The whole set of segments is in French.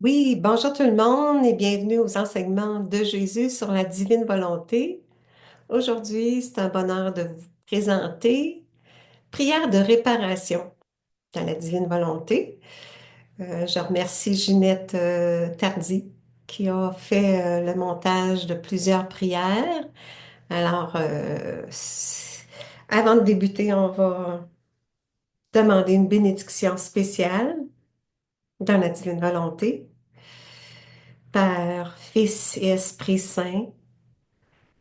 Oui, bonjour tout le monde et bienvenue aux enseignements de Jésus sur la divine volonté. Aujourd'hui, c'est un bonheur de vous présenter prière de réparation dans la divine volonté. Je remercie Ginette Tardy qui a fait le montage de plusieurs prières. Alors, avant de débuter, on va demander une bénédiction spéciale dans la divine volonté. Père, Fils et Esprit Saint,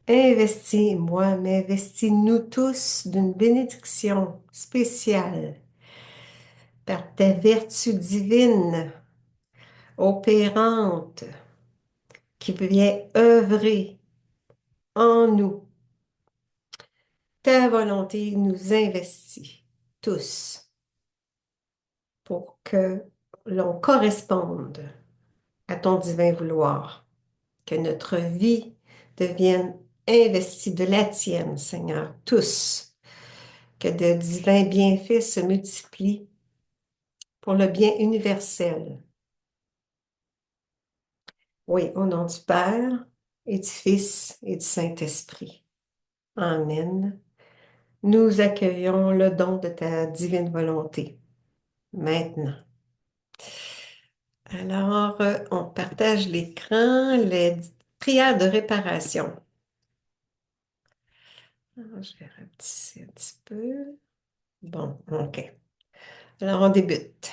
investis-moi, mais investis-nous tous d'une bénédiction spéciale par ta vertu divine, opérante, qui vient œuvrer en nous. Ta volonté nous investit tous pour que l'on corresponde à ton divin vouloir, que notre vie devienne investie de la tienne, Seigneur, tous, que de divins bienfaits se multiplient pour le bien universel. Oui, au nom du Père et du Fils et du Saint-Esprit. Amen. Nous accueillons le don de ta divine volonté maintenant. Alors, on partage l'écran, les prières de réparation. Alors, je vais rapetisser un petit peu. Bon, OK. Alors, on débute.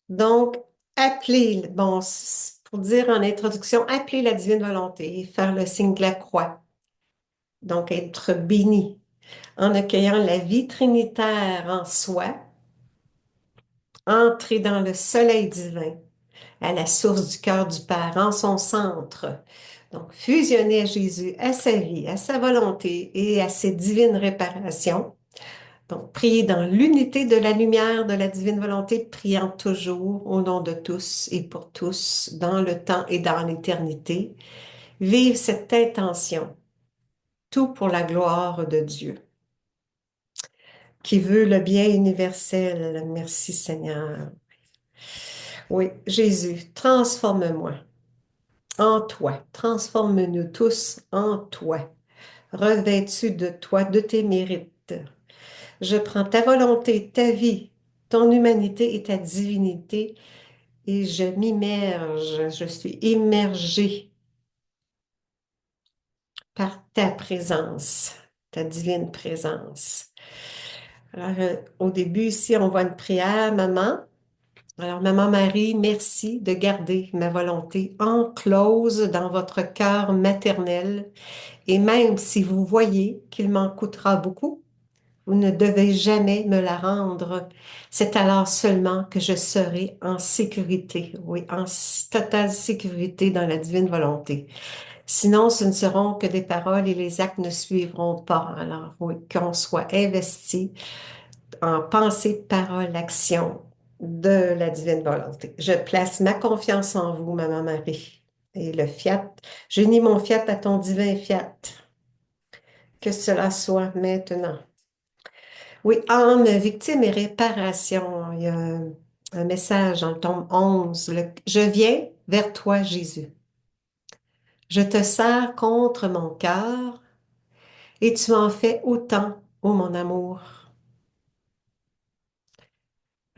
Donc, appeler, bon, pour dire en introduction, appeler la divine volonté, faire le signe de la croix. Donc, être béni en accueillant la vie trinitaire en soi, entrer dans le soleil divin, à la source du cœur du Père, en son centre. Donc, fusionner à Jésus, à sa vie, à sa volonté et à ses divines réparations. Donc, prier dans l'unité de la lumière de la divine volonté, priant toujours au nom de tous et pour tous, dans le temps et dans l'éternité. Vive cette intention, tout pour la gloire de Dieu, qui veut le bien universel. Merci Seigneur. Oui, Jésus, transforme-moi en toi. Transforme-nous tous en toi, revêtus de toi, de tes mérites. Je prends ta volonté, ta vie, ton humanité et ta divinité et je m'immerge, je suis immergée par ta présence, ta divine présence. Alors, au début, ici, on voit une prière, maman. Alors, Maman Marie, merci de garder ma volonté enclose dans votre cœur maternel. Et même si vous voyez qu'il m'en coûtera beaucoup, vous ne devez jamais me la rendre. C'est alors seulement que je serai en sécurité, oui, en totale sécurité dans la divine volonté. Sinon, ce ne seront que des paroles et les actes ne suivront pas. Alors, oui, qu'on soit investi en pensée, parole, action de la divine volonté. Je place ma confiance en vous, Maman Marie. Et le fiat, j'unis mon fiat à ton divin fiat. Que cela soit maintenant. Oui, âme, victime et réparation. Il y a un message dans le tome 11. Je viens vers toi, Jésus. Je te serre contre mon cœur et tu en fais autant, ô mon amour.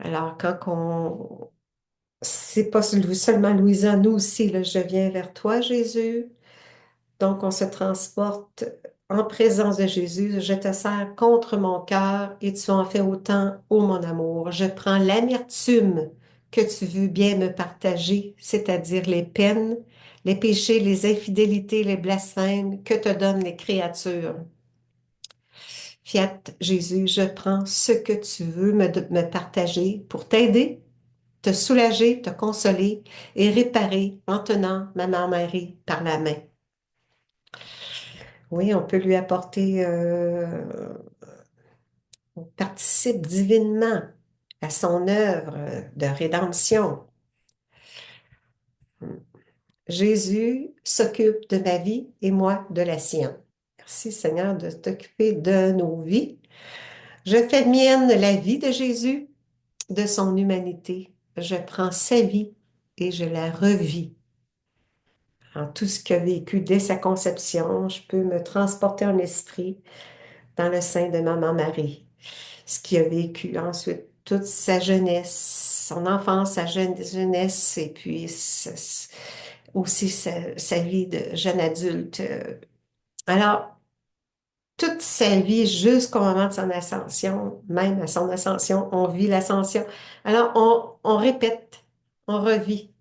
Alors, c'est pas seulement Louisa, nous aussi, là, je viens vers toi, Jésus. Donc, on se transporte en présence de Jésus. Je te serre contre mon cœur et tu en fais autant, ô mon amour. Je prends l'amertume que tu veux bien me partager, c'est-à-dire les peines, les péchés, les infidélités, les blasphèmes que te donnent les créatures. Fiat Jésus, je prends ce que tu veux me partager pour t'aider, te soulager, te consoler et réparer en tenant ma mère Marie par la main. Oui, on peut lui apporter, on participe divinement à son œuvre de rédemption. Jésus s'occupe de ma vie et moi de la sienne. Merci Seigneur de t'occuper de nos vies. Je fais mienne la vie de Jésus de son humanité. Je prends sa vie et je la revis. En tout ce qu'il a vécu dès sa conception, je peux me transporter en esprit dans le sein de Maman Marie. Ce qu'il a vécu ensuite, toute sa jeunesse, son enfance, sa jeunesse, et puis aussi sa vie de jeune adulte. Alors, toute sa vie jusqu'au moment de son ascension, même à son ascension, on vit l'ascension. Alors, on répète, on revit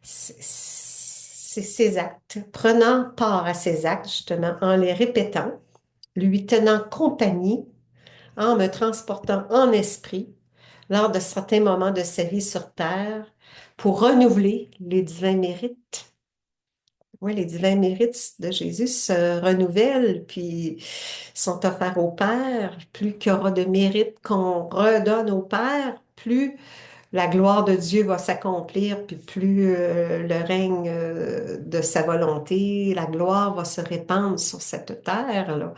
ces actes, prenant part à ces actes, justement, en les répétant, lui tenant compagnie, en me transportant en esprit lors de certains moments de sa vie sur Terre pour renouveler les divins mérites. Oui, les divins mérites de Jésus se renouvellent, puis sont offerts au Père. Plus qu'il y aura de mérites qu'on redonne au Père, plus la gloire de Dieu va s'accomplir, puis plus le règne de sa volonté, la gloire va se répandre sur cette terre, là.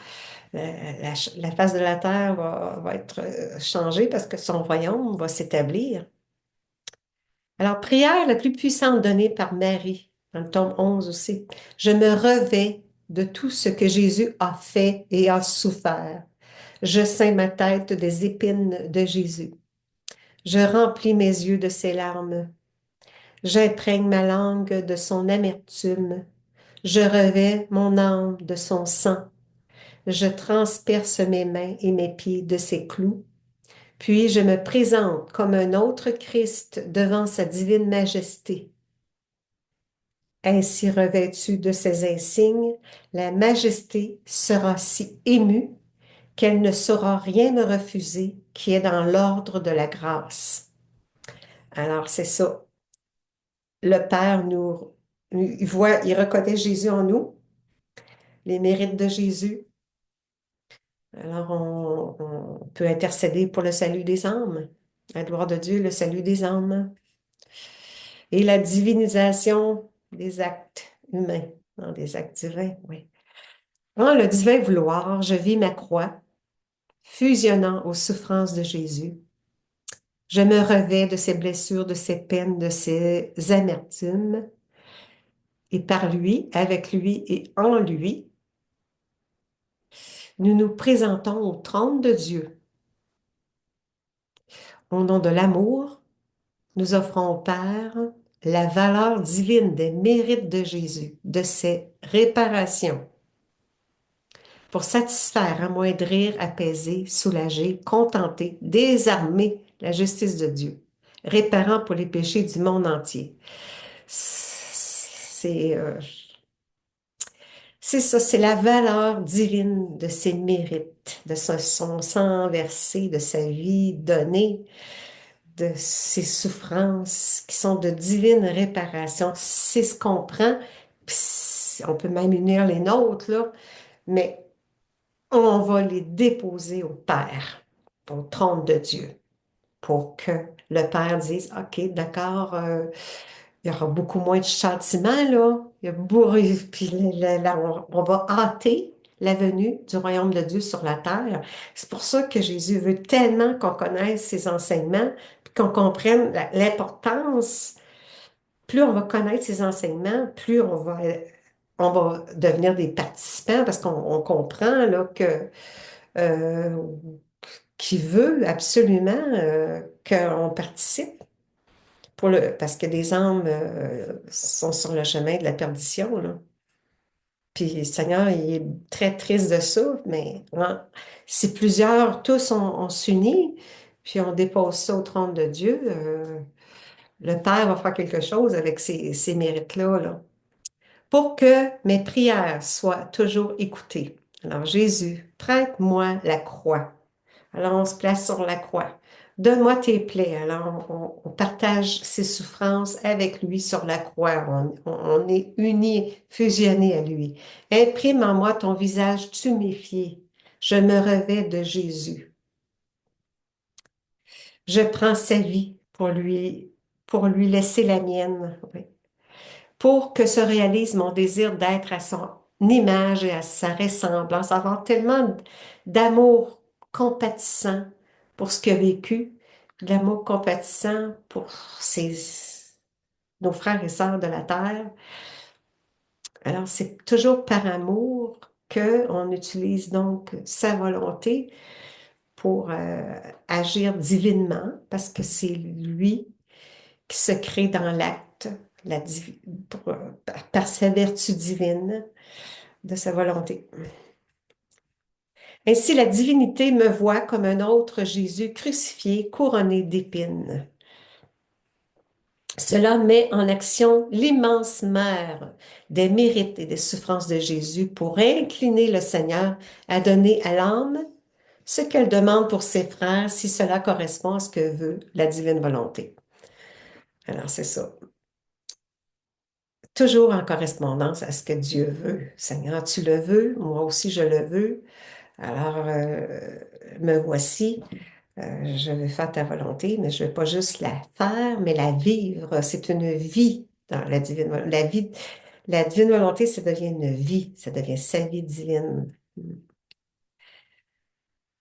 La face de la terre va être changée parce que son royaume va s'établir. Alors, prière la plus puissante donnée par Marie, dans le tome 11 aussi. Je me revais de tout ce que Jésus a fait et a souffert. Je ceins ma tête des épines de Jésus. Je remplis mes yeux de ses larmes. J'imprègne ma langue de son amertume. Je revais mon âme de son sang. Je transperce mes mains et mes pieds de ses clous. Puis je me présente comme un autre Christ devant sa divine majesté. Ainsi revêtue de ces insignes, la majesté sera si émue qu'elle ne saura rien me refuser qui est dans l'ordre de la grâce. Alors, c'est ça. Le Père il voit, il reconnaît Jésus en nous, les mérites de Jésus. Alors, on peut intercéder pour le salut des âmes, la gloire de Dieu, le salut des âmes et la divinisation des actes humains, non, des actes divins, oui. En le divin vouloir, je vis ma croix, fusionnant aux souffrances de Jésus. Je me revais de ses blessures, de ses peines, de ses amertumes, et par lui, avec lui et en lui, nous nous présentons au trône de Dieu. Au nom de l'amour, nous offrons au Père la valeur divine des mérites de Jésus, de ses réparations, pour satisfaire, amoindrir, apaiser, soulager, contenter, désarmer la justice de Dieu, réparant pour les péchés du monde entier. C'est c'est ça, c'est la valeur divine de ses mérites, de son sang versé, de sa vie donnée, de ses souffrances qui sont de divine réparation. C'est ce qu'on prend, puis on peut même unir les nôtres, là, mais on va les déposer au Père, au trône de Dieu, pour que le Père dise, OK, d'accord, il y aura beaucoup moins de châtiments, là. Il y a puis on va hâter la venue du royaume de Dieu sur la terre. C'est pour ça que Jésus veut tellement qu'on connaisse ses enseignements, puis qu'on comprenne l'importance. Plus on va connaître ses enseignements, plus on va devenir des participants parce qu'on comprend là, euh, qu'il veut absolument qu'on participe parce que des âmes sont sur le chemin de la perdition, là. Puis le Seigneur, il est très triste de ça, mais ouais, si plusieurs, tous, on s'unit, puis on dépose ça au trône de Dieu, le Père va faire quelque chose avec ces mérites-là, là, pour que mes prières soient toujours écoutées. Alors Jésus, prête-moi la croix. Alors, on se place sur la croix. Donne-moi tes plaies. Alors, on partage ses souffrances avec lui sur la croix. On est unis, fusionnés à lui. Imprime en moi ton visage tuméfié. Je me revais de Jésus. Je prends sa vie pour lui laisser la mienne. Oui. Pour que se réalise mon désir d'être à son image et à sa ressemblance, avoir tellement d'amour compatissant pour ce qu'il a vécu, de l'amour compatissant pour nos frères et sœurs de la terre. Alors, c'est toujours par amour qu'on utilise donc sa volonté pour agir divinement, parce que c'est lui qui se crée dans l'acte, par sa vertu divine de sa volonté. Ainsi, la divinité me voit comme un autre Jésus crucifié, couronné d'épines. Cela met en action l'immense mer des mérites et des souffrances de Jésus pour incliner le Seigneur à donner à l'âme ce qu'elle demande pour ses frères si cela correspond à ce que veut la divine volonté. Alors, c'est ça. Toujours en correspondance à ce que Dieu veut. Seigneur, tu le veux, moi aussi je le veux. Alors, me voici. Je vais faire ta volonté, mais je ne vais pas juste la faire, mais la vivre. C'est une vie dans la divine volonté. La divine volonté, ça devient une vie, ça devient sa vie divine.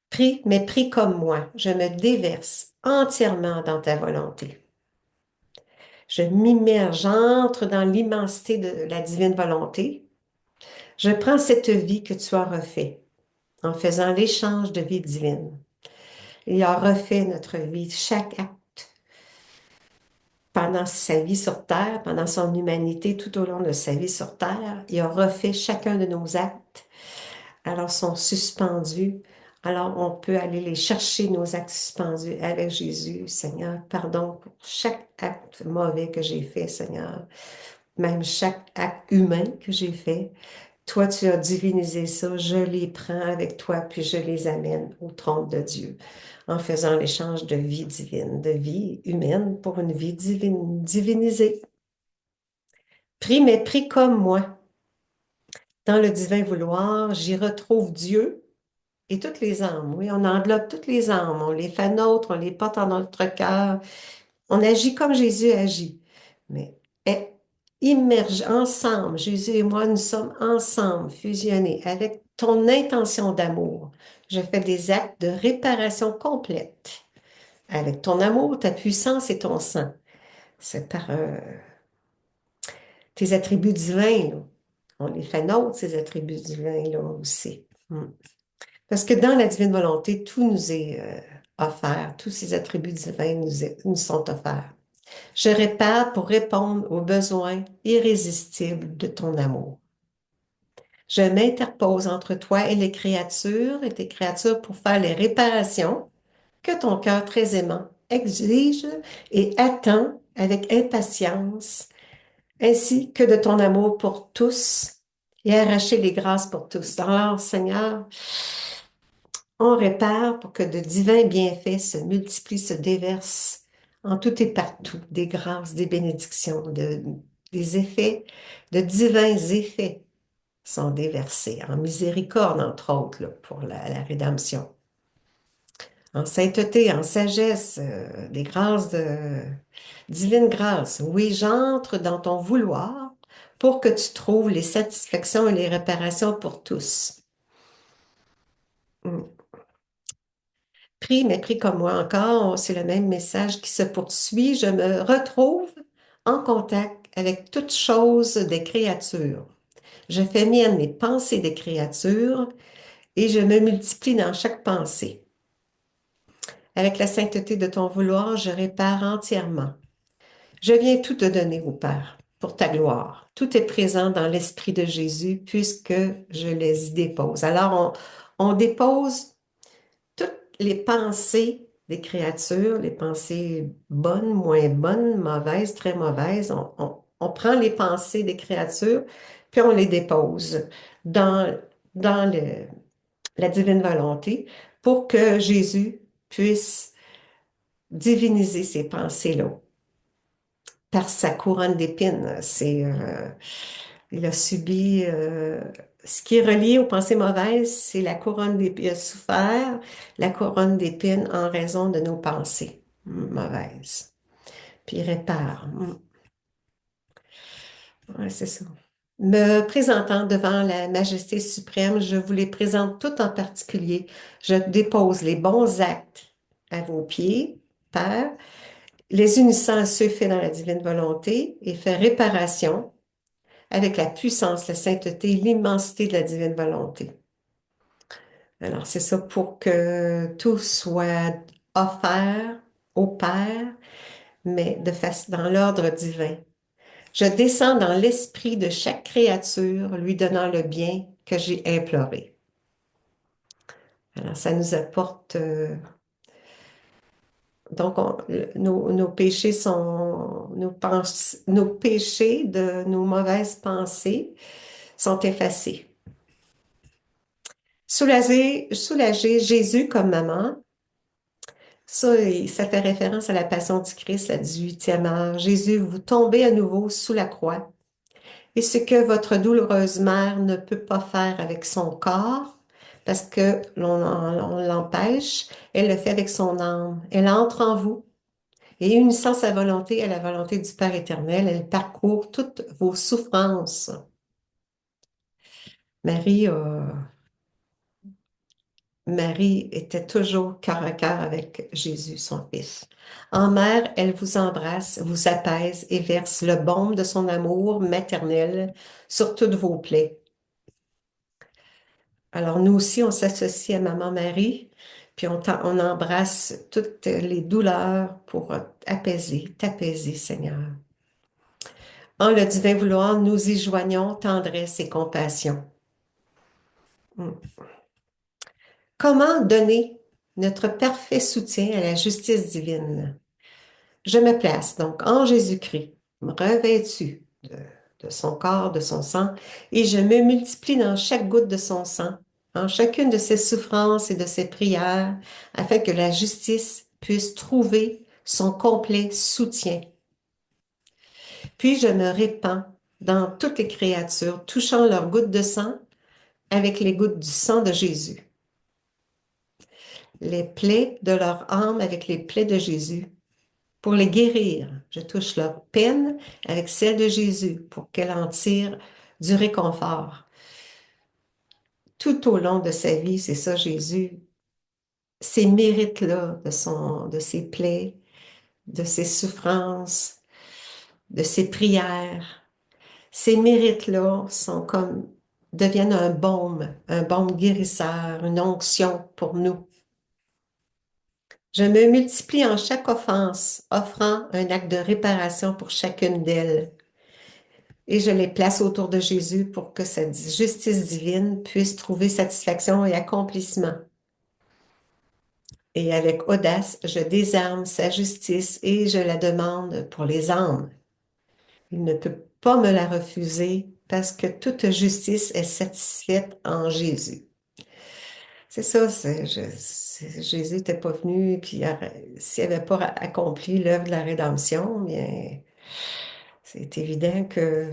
Prie, mais prie comme moi. Je me déverse entièrement dans ta volonté. Je m'immerge, j'entre dans l'immensité de la divine volonté. Je prends cette vie que tu as refait en faisant l'échange de vie divine. Il a refait notre vie, chaque acte pendant sa vie sur Terre, pendant son humanité, tout au long de sa vie sur Terre. Il a refait chacun de nos actes. Alors, sont suspendus. Alors, on peut aller les chercher, nos actes suspendus avec Jésus. Seigneur, pardon pour chaque acte mauvais que j'ai fait, Seigneur. Même chaque acte humain que j'ai fait. Toi, tu as divinisé ça. Je les prends avec toi, puis je les amène au trône de Dieu en faisant l'échange de vie divine, de vie humaine pour une vie divine, divinisée. Prie, mais prie comme moi. Dans le divin vouloir, j'y retrouve Dieu et toutes les âmes. Oui, on enveloppe toutes les âmes, on les fait nôtres, on les porte dans notre cœur. On agit comme Jésus agit. Mais eh, immerge ensemble, Jésus et moi, nous sommes ensemble, fusionnés avec ton intention d'amour. Je fais des actes de réparation complète avec ton amour, ta puissance et ton sang. C'est par tes attributs divins, là. On les fait nôtres, ces attributs divins-là aussi. Hmm. Parce que dans la divine volonté, tout nous est offert, tous ces attributs divins nous sont offerts. Je répare pour répondre aux besoins irrésistibles de ton amour. Je m'interpose entre toi et tes créatures pour faire les réparations que ton cœur très aimant exige et attend avec impatience, ainsi que de ton amour pour tous et arracher les grâces pour tous. Alors, Seigneur, on répare pour que de divins bienfaits se multiplient, se déversent en tout et partout, des grâces, des bénédictions, des effets, de divins effets sont déversés, en miséricorde, entre autres, là, pour la rédemption, en sainteté, en sagesse, des grâces divines grâces. Oui, j'entre dans ton vouloir pour que tu trouves les satisfactions et les réparations pour tous. Mm. Prie, mais prie comme moi encore, c'est le même message qui se poursuit. Je me retrouve en contact avec toutes choses des créatures. Je fais mienne les pensées des créatures et je me multiplie dans chaque pensée. Avec la sainteté de ton vouloir, je répare entièrement. Je viens tout te donner, ô Père, pour ta gloire. Tout est présent dans l'Esprit de Jésus puisque je les y dépose. Alors, on dépose toutes les pensées des créatures, les pensées bonnes, moins bonnes, mauvaises, très mauvaises. On prend les pensées des créatures, puis on les dépose dans, dans la divine volonté pour que Jésus puisse diviniser ces pensées-là par sa couronne d'épines. Il a subi ce qui est relié aux pensées mauvaises, c'est la couronne d'épines. Il a souffert la couronne d'épines en raison de nos pensées mauvaises. Puis il répare. Ouais, c'est ça. Me présentant devant la majesté suprême, je vous les présente tout en particulier. Je dépose les bons actes à vos pieds Père, les unissant à ceux faits dans la divine volonté et fait réparation avec la puissance, la sainteté, l'immensité de la divine volonté. Alors, c'est ça pour que tout soit offert au Père, mais dans l'ordre divin. Je descends dans l'esprit de chaque créature, lui donnant le bien que j'ai imploré. Alors, ça nous apporte, donc, nos péchés sont, nos péchés de nos mauvaises pensées sont effacés. Soulager Jésus comme maman, ça fait référence à la Passion du Christ, la 18e heure. Jésus, vous tombez à nouveau sous la croix. Et ce que votre douloureuse mère ne peut pas faire avec son corps, parce que on l'empêche, elle le fait avec son âme. Elle entre en vous et unissant sa volonté à la volonté du Père éternel, elle parcourt toutes vos souffrances. Marie, Marie était toujours cœur à cœur avec Jésus, son Fils. En mère, elle vous embrasse, vous apaise et verse le baume de son amour maternel sur toutes vos plaies. Alors nous aussi, on s'associe à Maman Marie, puis on embrasse toutes les douleurs pour t'apaiser, Seigneur. En le divin vouloir, nous y joignons tendresse et compassion. Hmm. Comment donner notre parfait soutien à la justice divine? Je me place donc en Jésus-Christ, revêtu de son corps, de son sang, et je me multiplie dans chaque goutte de son sang, en chacune de ses souffrances et de ses prières, afin que la justice puisse trouver son complet soutien. Puis je me répands dans toutes les créatures, touchant leurs gouttes de sang avec les gouttes du sang de Jésus, les plaies de leur âme avec les plaies de Jésus. Pour les guérir, je touche leur peine avec celle de Jésus pour qu'elle en tire du réconfort. Tout au long de sa vie, c'est ça, Jésus, ces mérites-là de ses plaies, de ses souffrances, de ses prières, ces mérites-là deviennent un baume guérisseur, une onction pour nous. Je me multiplie en chaque offense, offrant un acte de réparation pour chacune d'elles. Et je les place autour de Jésus pour que cette justice divine puisse trouver satisfaction et accomplissement. Et avec audace, je désarme sa justice et je la demande pour les âmes. Il ne peut pas me la refuser parce que toute justice est satisfaite en Jésus. C'est ça, Jésus n'était pas venu, puis s'il n'avait pas accompli l'œuvre de la rédemption, bien, c'est évident que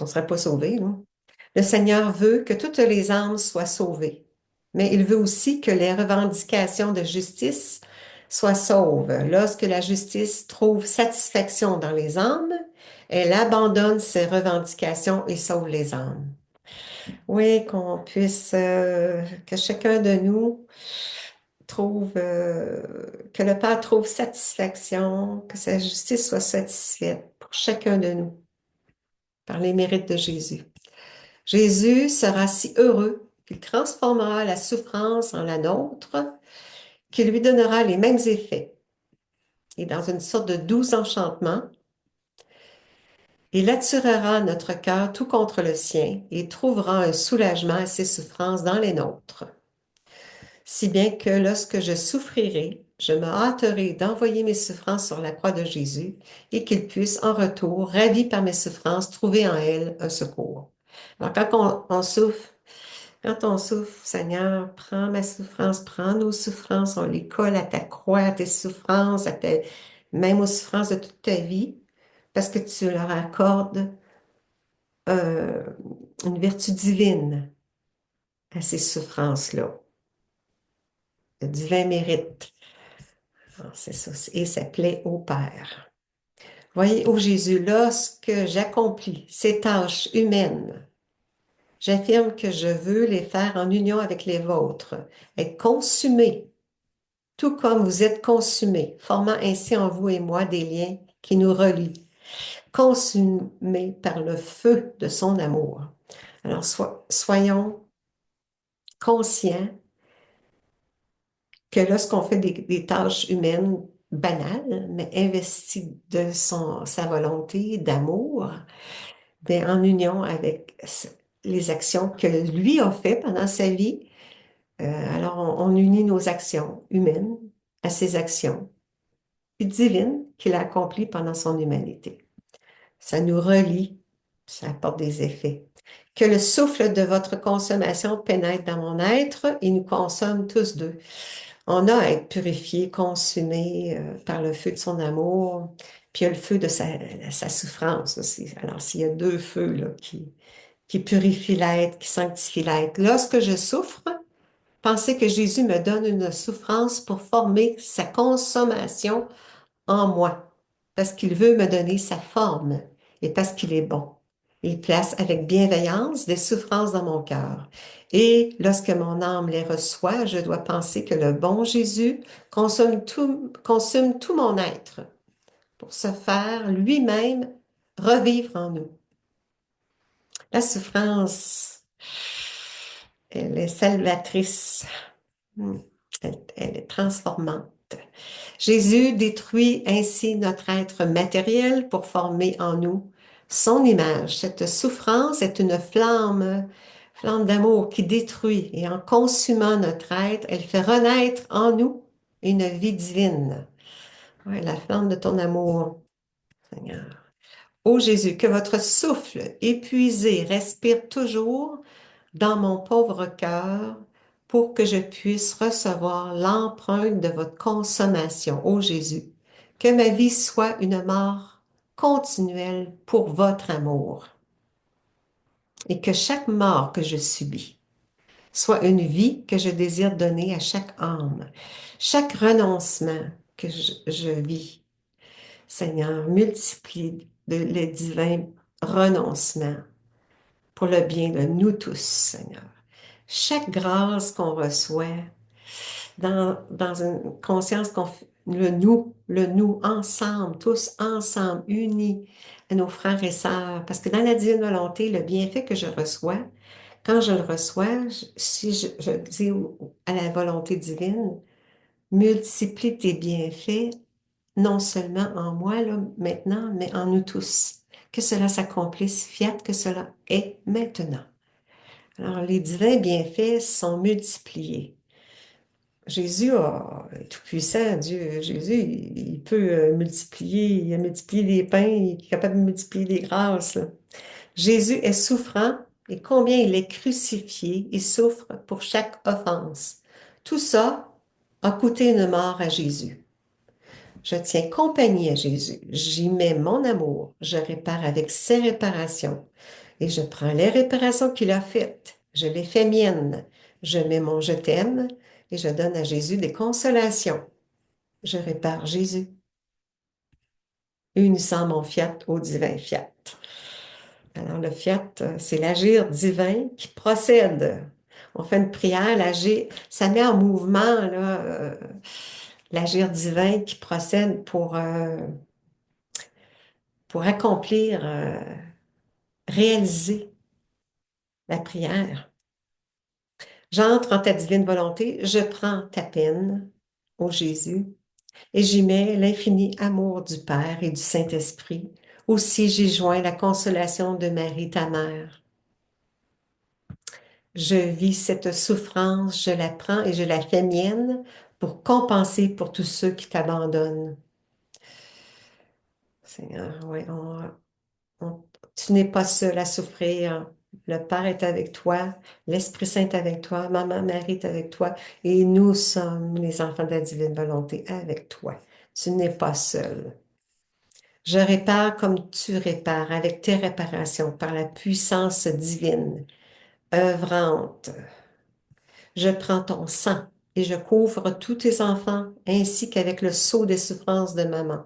on ne serait pas sauvé, là. Le Seigneur veut que toutes les âmes soient sauvées, mais il veut aussi que les revendications de justice soient sauves. Lorsque la justice trouve satisfaction dans les âmes, elle abandonne ses revendications et sauve les âmes. Oui, que chacun de nous que le Père trouve satisfaction, que sa justice soit satisfaite pour chacun de nous par les mérites de Jésus. Jésus sera si heureux qu'il transformera la souffrance en la nôtre, qu'il lui donnera les mêmes effets. Et dans une sorte de doux enchantement, il attirera notre cœur tout contre le sien et trouvera un soulagement à ses souffrances dans les nôtres. Si bien que lorsque je souffrirai, je me hâterai d'envoyer mes souffrances sur la croix de Jésus et qu'il puisse en retour, ravi par mes souffrances, trouver en elles un secours. Alors quand on souffre, Seigneur, prends ma souffrance, prends nos souffrances, on les colle à ta croix, à tes souffrances, même aux souffrances de toute ta vie, parce que tu leur accordes euh, une vertu divine à ces souffrances-là, le divin mérite. Alors, c'est ça, et ça plaît au Père. Voyez, ô Jésus, lorsque j'accomplis ces tâches humaines, j'affirme que je veux les faire en union avec les vôtres, être consumé tout comme vous êtes consumés, formant ainsi en vous et moi des liens qui nous relient, consumés par le feu de son amour. Alors, soyons conscients que lorsqu'on fait des tâches humaines banales, mais investies de sa volonté d'amour, ben, en union avec les actions que lui a fait pendant sa vie, alors on unit nos actions humaines à ses actions divines qu'il a accomplies pendant son humanité. Ça nous relie, ça apporte des effets. Que le souffle de votre consommation pénètre dans mon être et nous consomme tous deux. On a à être purifié, consumé par le feu de son amour, puis il y a le feu de sa souffrance aussi. Alors, s'il y a deux feux là, qui purifient l'être, qui sanctifient l'être. Lorsque je souffre, pensez que Jésus me donne une souffrance pour former sa consommation en moi, parce qu'il veut me donner sa forme et parce qu'il est bon. Il place avec bienveillance des souffrances dans mon cœur. Et lorsque mon âme les reçoit, je dois penser que le bon Jésus consume tout mon être pour se faire lui-même revivre en nous. La souffrance, elle est salvatrice. Hmm. Elle est transformante. Jésus détruit ainsi notre être matériel pour former en nous son image. Cette souffrance est une flamme d'amour qui détruit et en consumant notre être, elle fait renaître en nous une vie divine. Ouais, la flamme de ton amour, Seigneur. Ô Jésus, que votre souffle épuisé respire toujours dans mon pauvre cœur pour que je puisse recevoir l'empreinte de votre consommation, ô Jésus. Que ma vie soit une mort continuelle pour votre amour et que chaque mort que je subis soit une vie que je désire donner à chaque âme. Chaque renoncement que je vis, Seigneur, multiplie les divins renoncements pour le bien de nous tous, Seigneur. Chaque grâce qu'on reçoit dans une conscience qu'on fait, le nous, ensemble, tous ensemble, unis à nos frères et sœurs, parce que dans la divine volonté, le bienfait que je reçois, quand je le reçois, si je dis à la volonté divine, multiplie tes bienfaits, non seulement en moi, là, maintenant, mais en nous tous. Que cela s'accomplisse, fiat que cela est maintenant. Alors, les divins bienfaits sont multipliés. Jésus est tout-puissant, Dieu. Jésus, il peut multiplier, il a multiplié les pains, il est capable de multiplier les grâces, là. Jésus est souffrant et combien il est crucifié, il souffre pour chaque offense. Tout ça a coûté une mort à Jésus. Je tiens compagnie à Jésus. J'y mets mon amour. Je répare avec ses réparations. Et je prends les réparations qu'il a faites. Je les fais miennes. Je mets mon je t'aime et je donne à Jésus des consolations. Je répare Jésus, unissant mon fiat au divin fiat. Alors le fiat, c'est l'agir divin qui procède. On fait une prière, l'agir, ça met en mouvement là, l'agir divin qui procède pour accomplir, réaliser la prière. J'entre en ta divine volonté, je prends ta peine, ô Jésus, et j'y mets l'infini amour du Père et du Saint-Esprit. Aussi j'y joins la consolation de Marie, ta mère. Je vis cette souffrance, je la prends et je la fais mienne pour compenser pour tous ceux qui t'abandonnent. Seigneur, oui, tu n'es pas seul à souffrir. Le Père est avec toi, l'Esprit Saint est avec toi, Maman Marie est avec toi, et nous sommes les enfants de la divine volonté avec toi. Tu n'es pas seul. Je répare comme tu répares, avec tes réparations, par la puissance divine, œuvrante. Je prends ton sang et je couvre tous tes enfants, ainsi qu'avec le sceau des souffrances de maman.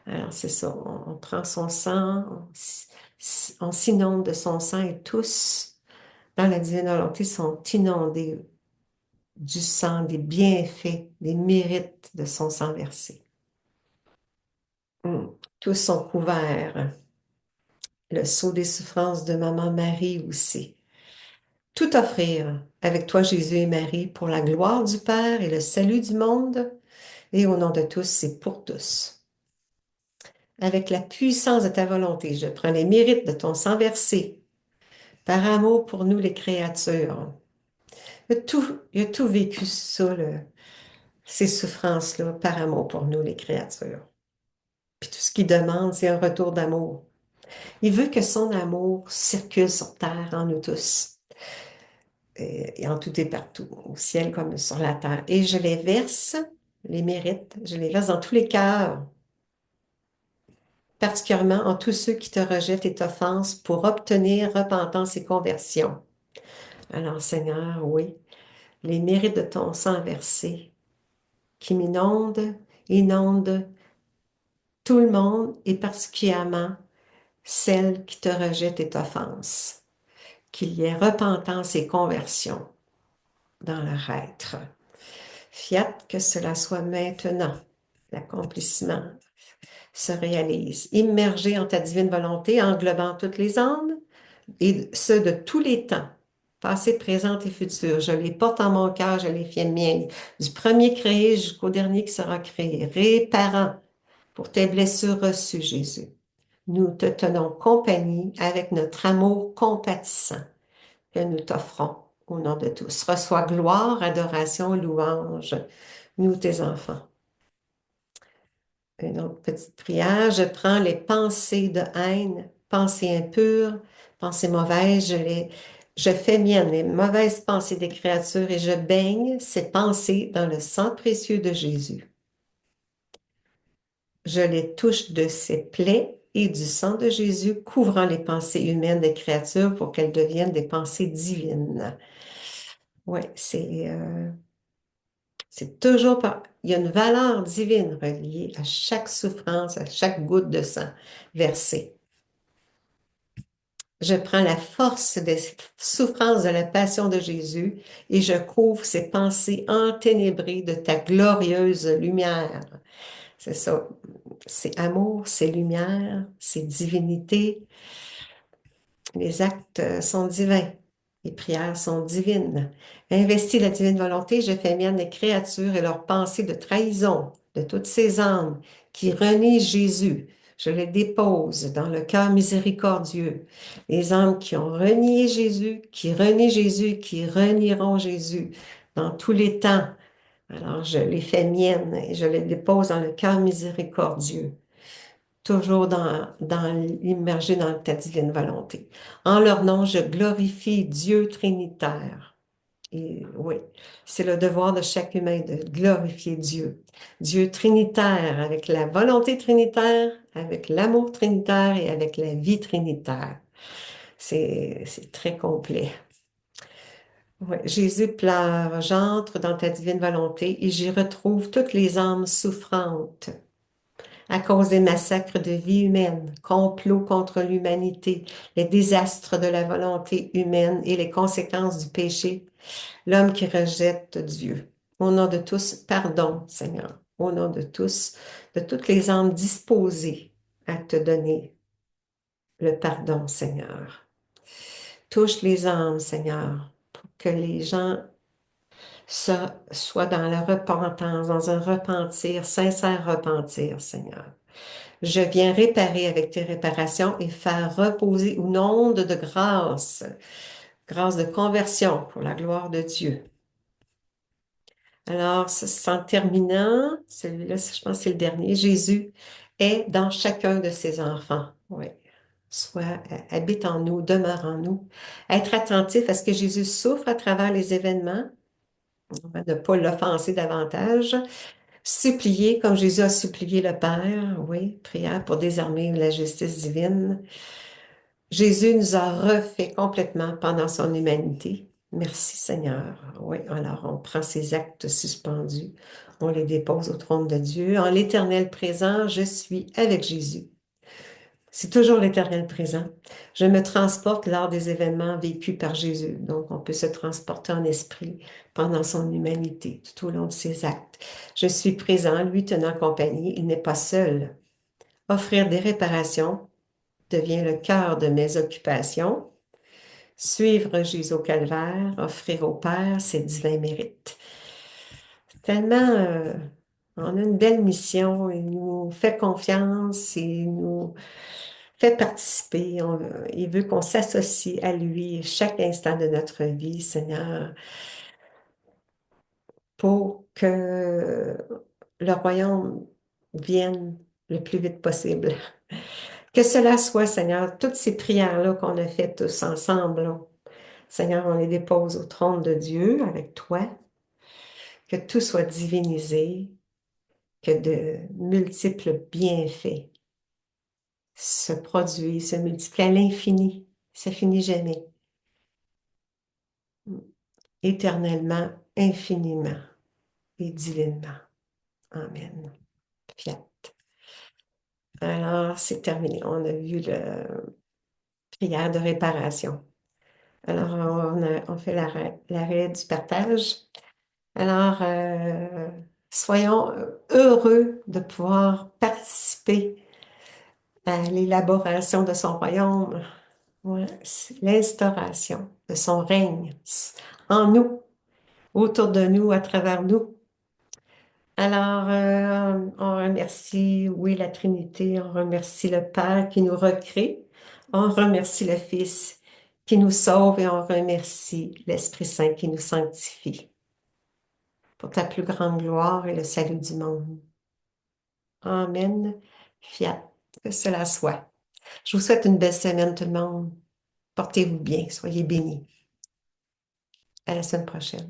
Alors, c'est ça, on prend son sang, on s'inonde de son sang et tous, dans la divine volonté, sont inondés du sang, des bienfaits, des mérites de son sang versé. Tous sont couverts. Le sceau des souffrances de Maman Marie aussi. Tout offrir avec toi, Jésus et Marie, pour la gloire du Père et le salut du monde, et au nom de tous, c'est pour tous. Avec la puissance de ta volonté, je prends les mérites de ton sang versé, par amour pour nous les créatures. Il a tout vécu ça, ces souffrances-là, par amour pour nous les créatures. Puis tout ce qu'il demande, c'est un retour d'amour. Il veut que son amour circule sur terre en nous tous, et en tout et partout, au ciel comme sur la terre. Et je les verse, les mérites, je les verse dans tous les cœurs, particulièrement en tous ceux qui te rejettent et t'offensent pour obtenir repentance et conversion. Alors, Seigneur, oui, les mérites de ton sang versé qui inonde tout le monde et particulièrement celles qui te rejettent et t'offensent. Qu'il y ait repentance et conversion dans leur être. Fiat que cela soit maintenant. L'accomplissement se réalise. Immergé en ta divine volonté, englobant toutes les âmes et ceux de tous les temps, passé, présent et futur. Je les porte en mon cœur, je les fais miennes, du premier créé jusqu'au dernier qui sera créé, réparant pour tes blessures reçues, Jésus. Nous te tenons compagnie avec notre amour compatissant que nous t'offrons au nom de tous. Reçois gloire, adoration, louange, nous tes enfants. Une autre petite prière. Je prends les pensées de haine, pensées impures, pensées mauvaises, je fais miennes les mauvaises pensées des créatures et je baigne ces pensées dans le sang précieux de Jésus. Je les touche de ses plaies et du sang de Jésus couvrant les pensées humaines des créatures pour qu'elles deviennent des pensées divines. Oui, c'est toujours pas. Il y a une valeur divine reliée à chaque souffrance, à chaque goutte de sang versée. Je prends la force des souffrances de la passion de Jésus et je couvre ces pensées enténébrées de ta glorieuse lumière. C'est ça. C'est amour, c'est lumière, c'est divinité. Les actes sont divins. Les prières sont divines. Investis la divine volonté, je fais mienne les créatures et leurs pensées de trahison de toutes ces âmes qui renient Jésus. Je les dépose dans le cœur miséricordieux. Les âmes qui ont renié Jésus, qui renient Jésus, qui renieront Jésus dans tous les temps. Alors je les fais miennes et je les dépose dans le cœur miséricordieux toujours immergé dans ta divine volonté. En leur nom, je glorifie Dieu Trinitaire. Et oui, c'est le devoir de chaque humain de glorifier Dieu. Dieu Trinitaire, avec la volonté trinitaire, avec l'amour trinitaire et avec la vie trinitaire. C'est très complet. Ouais, Jésus pleure, j'entre dans ta divine volonté et j'y retrouve toutes les âmes souffrantes à cause des massacres de vie humaine, complots contre l'humanité, les désastres de la volonté humaine et les conséquences du péché, l'homme qui rejette Dieu. Au nom de tous, pardon, Seigneur. Au nom de tous, de toutes les âmes disposées à te donner le pardon, Seigneur. Touche les âmes, Seigneur, pour que les gens soient dans la repentance, dans un repentir, sincère repentir, Seigneur. Je viens réparer avec tes réparations et faire reposer une onde de grâce, grâce de conversion pour la gloire de Dieu. Alors, en terminant, celui-là, je pense que c'est le dernier, Jésus est dans chacun de ses enfants. Oui. Soit habite en nous, demeure en nous. Être attentif à ce que Jésus souffre à travers les événements, ne pas l'offenser davantage. Supplier comme Jésus a supplié le Père, oui, prière pour désarmer la justice divine. Jésus nous a refait complètement pendant son humanité. Merci Seigneur. Oui, alors on prend ces actes suspendus, on les dépose au trône de Dieu. En l'éternel présent, je suis avec Jésus. C'est toujours l'Éternel présent. Je me transporte lors des événements vécus par Jésus. Donc, on peut se transporter en esprit pendant son humanité, tout au long de ses actes. Je suis présent, lui tenant compagnie. Il n'est pas seul. Offrir des réparations devient le cœur de mes occupations. Suivre Jésus au calvaire, offrir au Père ses divins mérites. Tellement, on a une belle mission, il nous fait confiance, il nous fait participer, il veut qu'on s'associe à lui chaque instant de notre vie, Seigneur, pour que le royaume vienne le plus vite possible. Que cela soit, Seigneur, toutes ces prières-là qu'on a faites tous ensemble, là, Seigneur, on les dépose au trône de Dieu avec toi, que tout soit divinisé, que de multiples bienfaits se produisent, se multiplient à l'infini. Ça finit jamais. Éternellement, infiniment et divinement. Amen. Fiat. Alors, c'est terminé. On a vu la prière de réparation. Alors, on fait l'arrêt du partage. Alors, soyons heureux de pouvoir participer à l'élaboration de son royaume. Ouais, c'est l'instauration de son règne en nous, autour de nous, à travers nous. Alors, on remercie, oui, la Trinité, on remercie le Père qui nous recrée, on remercie le Fils qui nous sauve et on remercie l'Esprit Saint qui nous sanctifie pour ta plus grande gloire et le salut du monde. Amen. Fiat, que cela soit. Je vous souhaite une belle semaine, tout le monde. Portez-vous bien, soyez bénis. À la semaine prochaine.